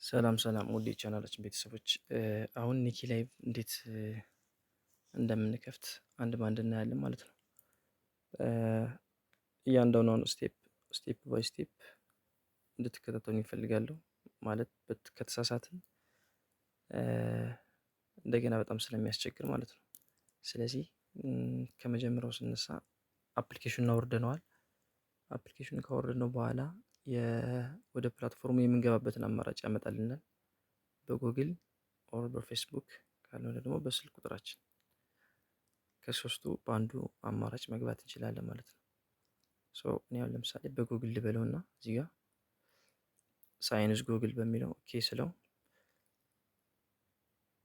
ሰላም ሰላም ውድ የቻናላችን ቤተሰቦች አሁን ኒኪ ላይቭ እንዴት እንደምንከፍት አንድ ባንድ እናያለን ማለት ነው። እያንዳንዷን ስቴፕ ባይ ስቴፕ እንድትከታተሉ ይፈልጋለሁ። ማለት ከተሳሳትን እንደገና በጣም ስለሚያስቸግር ማለት ነው። ስለዚህ ከመጀመሪያው ስነሳ አፕሊኬሽኑን አውርደነዋል። አፕሊኬሽኑን ካወረድነው በኋላ ወደ ፕላትፎርሙ የምንገባበትን አማራጭ ያመጣልናል። በጉግል ኦር በፌስቡክ ካልሆነ ደግሞ በስልክ ቁጥራችን ከሶስቱ በአንዱ አማራጭ መግባት እንችላለን ማለት ነው። እኔ አሁን ለምሳሌ በጉግል ልበለውና እዚህ ጋር ሳይንስ ጉግል በሚለው ኦኬ ስለው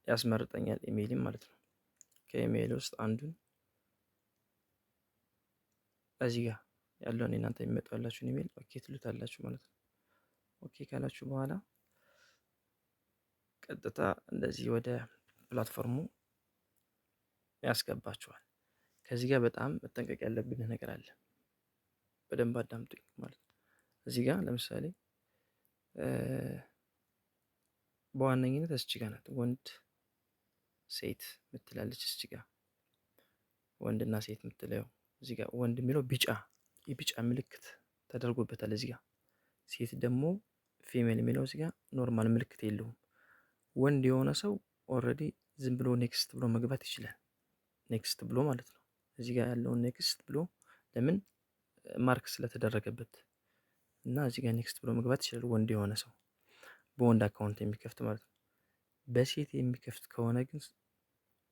ያስመርጠኛል ኢሜይልም ማለት ነው። ከኢሜይል ውስጥ አንዱን እዚህ ጋር ያለውን እናንተ የሚመጣላችሁን ኢሜይል ኦኬ ትሉታላችሁ ማለት ነው። ኦኬ ካላችሁ በኋላ ቀጥታ እንደዚህ ወደ ፕላትፎርሙ ያስገባችኋል። ከዚህ ጋር በጣም መጠንቀቅ ያለብን ነገር አለ። በደንብ አዳምጡኝ ማለት ነው። እዚህ ጋር ለምሳሌ በዋነኝነት እዚህ ጋር ናት ወንድ ሴት ምትላለች። እዚህ ጋር ወንድና ሴት ምትለው እዚህ ጋር ወንድ የሚለው የቢጫ ምልክት ተደርጎበታል። እዚህ ጋር ሴት ደግሞ ፊሜል የሚለው እዚህ ጋር ኖርማል ምልክት የለውም። ወንድ የሆነ ሰው ኦልሬዲ ዝም ብሎ ኔክስት ብሎ መግባት ይችላል። ኔክስት ብሎ ማለት ነው። እዚህ ጋር ያለውን ኔክስት ብሎ ለምን ማርክ ስለተደረገበት እና እዚህ ጋር ኔክስት ብሎ መግባት ይችላል። ወንድ የሆነ ሰው በወንድ አካውንት የሚከፍት ማለት ነው። በሴት የሚከፍት ከሆነ ግን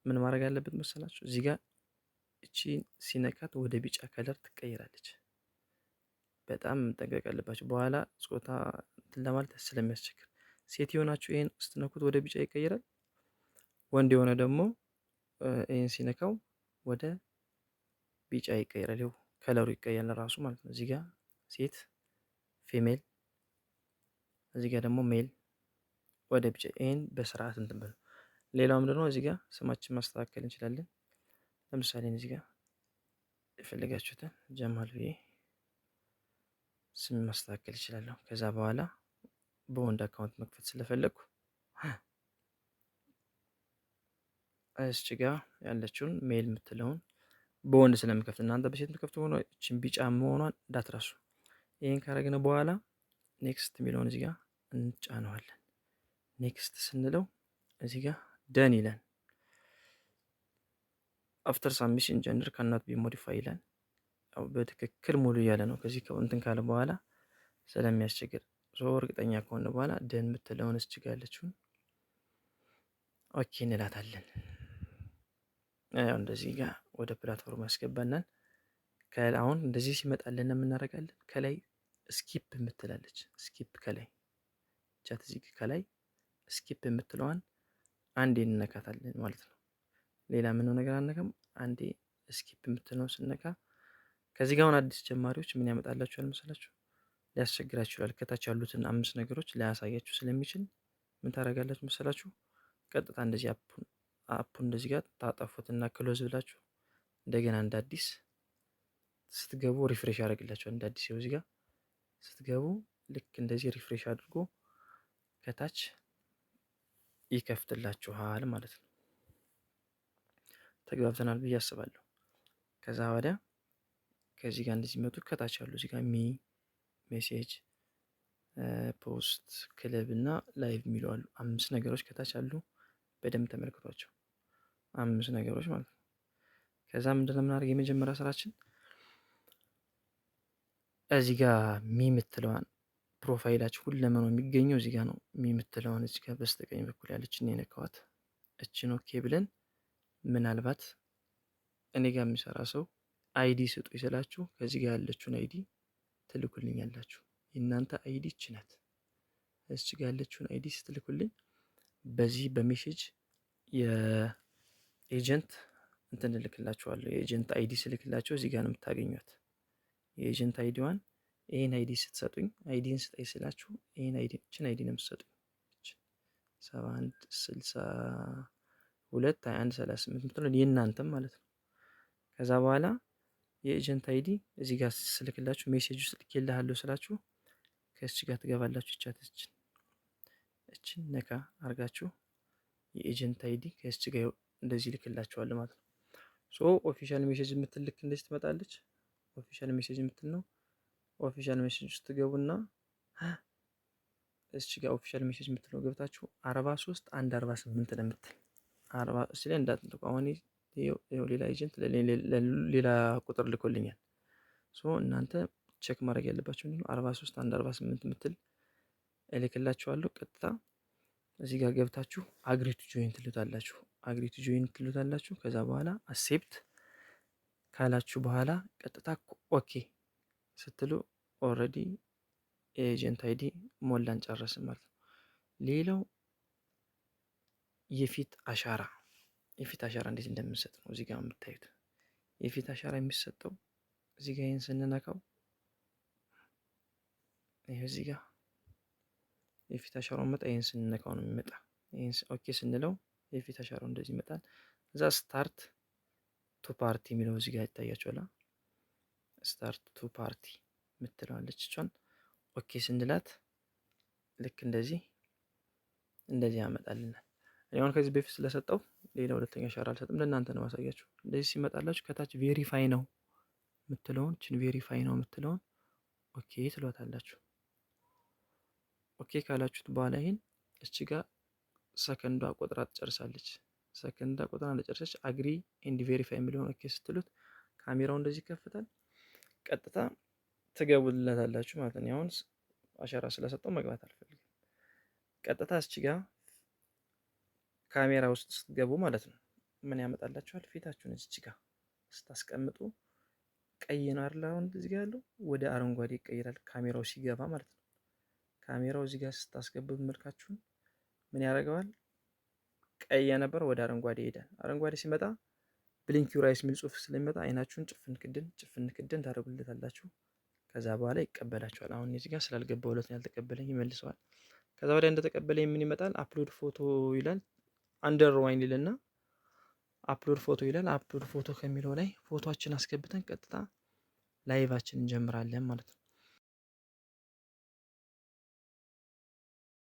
ምን ማድረግ አለበት መሰላችሁ? እዚህ ጋር እቺ ሲነካት ወደ ቢጫ ከለር ትቀየራለች። በጣም መጠንቀቅ አለባችሁ። በኋላ ጾታ እንትን ለማለት ስለሚያስቸግር ሴት የሆናችሁ ይሄን ስትነኩት ወደ ቢጫ ይቀየራል። ወንድ የሆነ ደግሞ ይሄን ሲነካው ወደ ቢጫ ይቀየራል። ይኸው ከለሩ ይቀየራል ራሱ ማለት ነው። እዚህ ጋር ሴት ፊሜል፣ እዚህ ጋር ደግሞ ሜል ወደ ቢጫ። ይሄን በስርዓት እንትን በሉ። ሌላው ምንድነው እዚህ ጋር ስማችን ማስተካከል እንችላለን። ለምሳሌ እዚህ ጋር የፈለጋችሁትን ጀማል ብዬ ስም ማስተካከል ይችላለሁ። ከዛ በኋላ በወንድ አካውንት መክፈት ስለፈለኩ እዚህ ጋር ያለችውን ሜል የምትለውን በወንድ ስለምከፍት እናንተ በሴት የምትከፍቱ ሆኖ እቺን ቢጫ መሆኗን እንዳትረሱ። ይሄን ካረግን በኋላ ኔክስት የሚለውን እዚህ ጋር እንጫነዋለን። ኔክስት ስንለው እዚህ ጋር ደን ይላል። አፍተር ሳብሚሽን ጀንደር ካናት ቢ ሞዲፋይ ይላል። ያው በትክክል ሙሉ እያለ ነው። ከዚህ እንትን ካለ በኋላ ስለሚያስቸግር እርግጠኛ ከሆነ በኋላ ደን የምትለውን እዚህ ጋር ያለችውን ኦኬ እንላታለን። ያው እንደዚህ ጋር ወደ ፕላትፎርም ያስገባናል። አሁን እንደዚህ ሲመጣልን የምናደርጋለን ከላይ ስኪፕ የምትላለች ስኪፕ ከላይ ቻት እዚህ ከላይ ስኪፕ የምትለዋን አንዴ እንነካታለን ማለት ነው። ሌላ ምንም ነገር አንነካም። አንዴ ስኪፕ የምትለውን ስነካ ከዚህ ጋር አሁን አዲስ ጀማሪዎች ምን ያመጣላችኋል መሰላችሁ? ሊያስቸግራችሁ ይችላል። ከታች ያሉትን 5 ነገሮች ሊያሳያችሁ ስለሚችል ምን ታደርጋላችሁ መሰላችሁ? ቀጥታ እንደዚህ አፑን እንደዚህ ጋር ታጠፉትና ክሎዝ ብላችሁ እንደገና እንደ አዲስ ስትገቡ ሪፍሬሽ ያደርግላችኋል። እንደ አዲስ እዚህ ጋር ስትገቡ ልክ እንደዚህ ሪፍሬሽ አድርጎ ከታች ይከፍትላችኋል ማለት ነው። ተግባብተናል ብዬ አስባለሁ። ከዛ ወዲያ ከዚህ ጋር እንደዚህ መጡ። ከታች ያሉ እዚህ ጋር ሜሴጅ፣ ፖስት፣ ክለብ እና ላይቭ የሚሉ አሉ። 5 ነገሮች ከታች አሉ። በደንብ ተመልክቷቸው 5 ነገሮች ማለት ነው። ከዛ ምንድነው የምናደርገው? የመጀመሪያ ስራችን እዚህ ጋር የምትለዋን ፕሮፋይላችሁ ሁለመናው የሚገኘው እዚህ ጋር ነው። የምትለዋን እዚህ ጋር በስተቀኝ በኩል ያለችን የነካዋት እችን ኦኬ ብለን ምናልባት እኔ ጋር የሚሰራ ሰው አይዲ ስጡ ይስላችሁ ከዚህ ጋር ያለችውን አይዲ ትልኩልኛላችሁ። የእናንተ አይዲ እች ናት። እዚህ ጋር ያለችውን አይዲ ስትልኩልኝ በዚህ በሜሴጅ የኤጀንት እንትን እልክላችኋለሁ። የኤጀንት አይዲ ስልክላችሁ እዚህ ጋር ነው የምታገኙት። የኤጀንት አይዲዋን ይሄን አይዲ ስትሰጡኝ አይዲን ስጠኝ ስላችሁ ይሄን አይዲ እችን አይዲ ነው የምትሰጡኝ። 71 62 21 38 ምትለው የእናንተም ማለት ነው። ከዛ በኋላ የኤጀንት አይዲ እዚህ ጋር ስልክላችሁ ሜሴጅ ውስጥ ልኬልሃለሁ ስላችሁ ከዚህ ጋር ትገባላችሁ። ቻትችን እችን ነካ አርጋችሁ የኤጀንት አይዲ ከስች ጋር እንደዚህ ልክላችኋል ማለት ነው። ሶ ኦፊሻል ሜሴጅ የምትል ልክ እንደዚህ ትመጣለች። ኦፊሻል ሜሴጅ የምትል ነው። ኦፊሻል ሜሴጅ ውስጥ ገቡና እዚህ ጋር ኦፊሻል ሜሴጅ የምትለው ገብታችሁ 43 1 48 ነው የምትል 40 እዚህ ላይ እንዳትነቁ። አሁን ይሄው ሌላ ኤጀንት ሌላ ቁጥር ልኮልኛል። ሶ እናንተ ቼክ ማድረግ ያለባችሁ ምንድነው 43 1 48 የምትል እልክላችኋለሁ። ቀጥታ እዚህ ጋር ገብታችሁ አግሪ ቱ ጆይን ትሉታላችሁ። አግሪ ቱ ጆይን ትሉታላችሁ። ከዛ በኋላ አክሴፕት ካላችሁ በኋላ ቀጥታ ኦኬ ስትሉ ኦልሬዲ የኤጀንት አይዲ ሞላን ጨረስን ማለት ነው። ሌላው የፊት አሻራ እንዴት እንደምንሰጥ ነው እዚህ ጋር የምታዩት። የፊት አሻራ የሚሰጠው እዚህ ጋር ይሄን ስንነካው ይሄ እዚህ ጋር የፊት አሻራው መጣ። ይሄን ስንነካው ነው የሚመጣ። ይሄን ኦኬ ስንለው የፊት አሻራው እንደዚህ ይመጣል። እዛ ስታርት ቱ ፓርቲ የሚለው እዚህ ጋር ይታያችኋል። ስታርት ቱ ፓርቲ የምትለዋለች እሷን ኦኬ ስንላት ልክ እንደዚህ ያመጣልናል። እኔ አሁን ከዚህ በፊት ስለሰጠው ሌላ ሁለተኛ አሻራ አልሰጥም፣ ለእናንተ ነው ማሳያችሁ። እንደዚህ ሲመጣላችሁ ከታች ቬሪፋይ ነው የምትለውን ቬሪፋይ ነው የምትለውን ኦኬ ትሏታላችሁ። ኦኬ ካላችሁት በኋላ ይሄን እቺ ጋር ሰከንዷ ቆጥራ ትጨርሳለች። ሰከንዷ ቆጥራ እንደጨረሰች አግሪ ኤንድ ቬሪፋይ የሚለውን ኦኬ ስትሉት ካሜራው እንደዚህ ይከፍታል። ቀጥታ ትገቡለታላችሁ ማለት ነው። አሁን አሻራ ስለሰጠው መግባት አልፈልግም። ቀጥታ እቺ ጋር ካሜራ ውስጥ ስትገቡ ማለት ነው ምን ያመጣላችኋል? ፊታችሁን እቺ ጋር ስታስቀምጡ ቀይ ነው አይደል? አሁን እዚህ ጋር ያለው ወደ አረንጓዴ ይቀይራል ካሜራው ሲገባ ማለት ነው። ካሜራው እዚህ ጋር ስታስገቡ መልካችሁን ምን ያደርገዋል? ቀይ የነበረ ወደ አረንጓዴ ይሄዳል። አረንጓዴ ሲመጣ ብሊንክ ዩር አይስ የሚል ጽሑፍ ስለሚመጣ አይናችሁን ጭፍን ክድን ታደርጉለታላችሁ። ከዛ በኋላ ይቀበላችኋል። አሁን እዚህ ጋር ስላልገባሁለት ነው ያልተቀበለኝ፣ ይመልሰዋል። ከዛ ወዲያ እንደተቀበለኝ ምን ይመጣል? አፕሎድ ፎቶ ይላል። አንደር ዋይን ይልና አፕሎድ ፎቶ ይላል። አፕሎድ ፎቶ ከሚለው ላይ ፎቶአችን አስገብተን ቀጥታ ላይቫችን እንጀምራለን ማለት ነው።